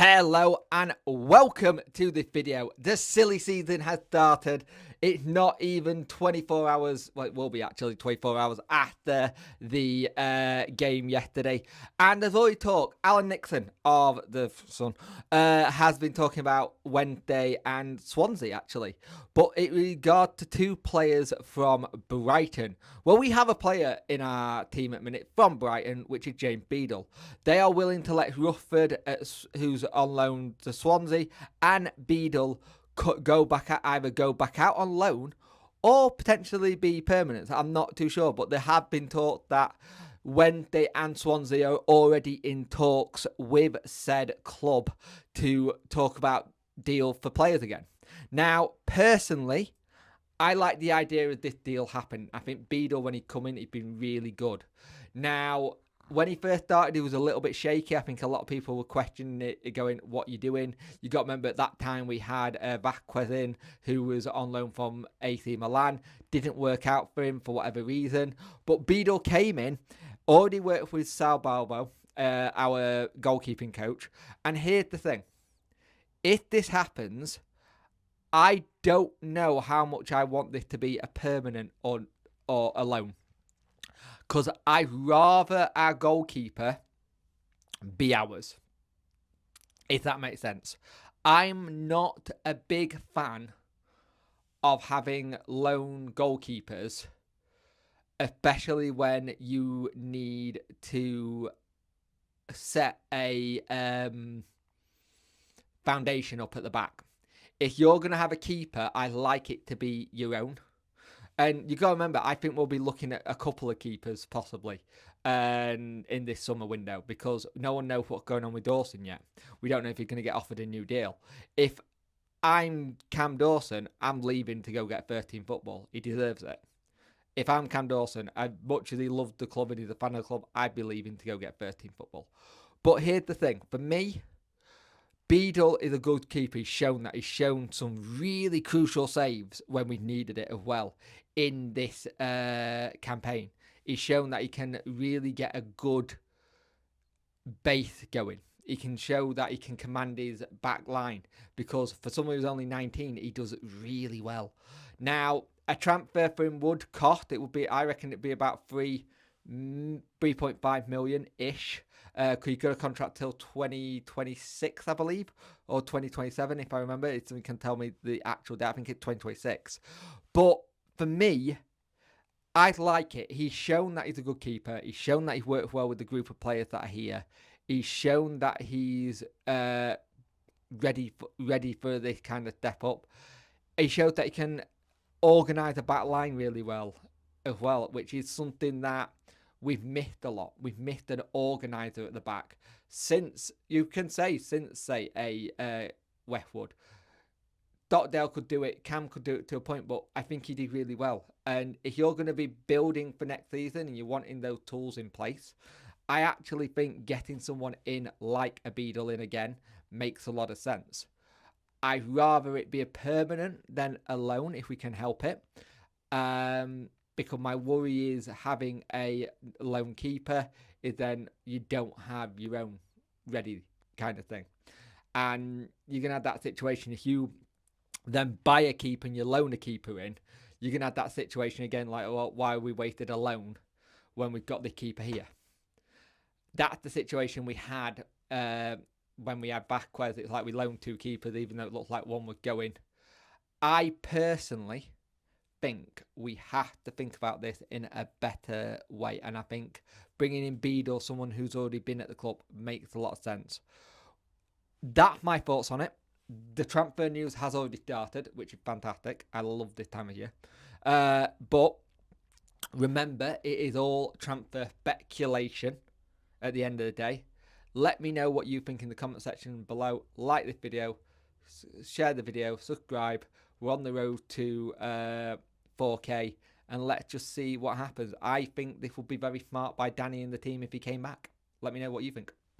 Hello and welcome to this video. The silly season has started. It's not even 24 hours, well it will be actually 24 hours after the game yesterday. And there's already talk, Alan Nixon of the Sun has been talking about Wednesday and Swansea actually. But in regard to two players from Brighton, well we have a player in our team at minute from Brighton, which is James Beadle. They are willing to let Rufford, who's on loan to Swansea, and Beadle go back out on loan or potentially be permanent. I'm not too sure, but there have been talk that Wednesday and Swansea are already in talks with said club to talk about deal for players again. Now, personally, I like the idea of this deal happening. I think Beadle, when he come in, he's been really good. Now, when he first started, he was a little bit shaky. I think a lot of people were questioning it, going, what you doing? You got to remember at that time we had Vasquez in, who was on loan from AC Milan. Didn't work out for him for whatever reason. But Beadle came in, already worked with Sal Balbo, our goalkeeping coach. And here's the thing. If this happens, I don't know how much I want this to be a permanent or a loan. Because I'd rather our goalkeeper be ours. If that makes sense. I'm not a big fan of having lone goalkeepers, especially when you need to set a foundation up at the back. If you're going to have a keeper, I like it to be your own. And you got to remember, I think we'll be looking at a couple of keepers possibly in this summer window because no one knows what's going on with Dawson yet. We don't know if he's going to get offered a new deal. If I'm Cam Dawson, I'm leaving to go get 13 football. He deserves it. If I'm Cam Dawson, as much as he loved the club and he's a fan of the club, I'd be leaving to go get 13 football. But here's the thing. For me, Beadle is a good keeper. He's shown some really crucial saves when we needed it as well in this campaign. He's shown that he can really get a good base going. He can show that he can command his back line because for someone who's only 19, he does it really well. Now, a transfer for him would cost. It would be, I reckon, it'd be about 3.5 million-ish. He got a contract till 2026, I believe, or 2027, if I remember. Someone can tell me the actual date. I think it's 2026. But for me, I like it. He's shown that he's a good keeper. He's shown that he works well with the group of players that are here. He's shown that he's ready for this kind of step up. He showed that he can organise a back line really well as well, which is something that we've missed a lot. We've missed an organiser at the back since Westwood. Stockdale could do it, Cam could do it to a point, but I think he did really well. And if you're going to be building for next season and you're wanting those tools in place, I actually think getting someone in like a Beadle in again makes a lot of sense. I'd rather it be a permanent than a loan if we can help it. Because my worry is having a lone keeper is then you don't have your own ready kind of thing. And you're going to have that situation if you then buy a keeper and you loan a keeper in, you're going to have that situation again like, well, why we wasted a loan when we've got the keeper here? That's the situation we had when we had Vasquez. It's like we loaned two keepers even though it looked like one was going. I personally think we have to think about this in a better way, and I think bringing in Beadle, someone who's already been at the club, makes a lot of sense. That's my thoughts on it. The transfer news has already started, which is fantastic. I love this time of year. But remember, it is all transfer speculation at the end of the day. Let me know what you think in the comment section below. Like this video, share the video, subscribe. We're on the road to 4K, and let's just see what happens. I think this would be very smart by Danny and the team if he came back. Let me know what you think.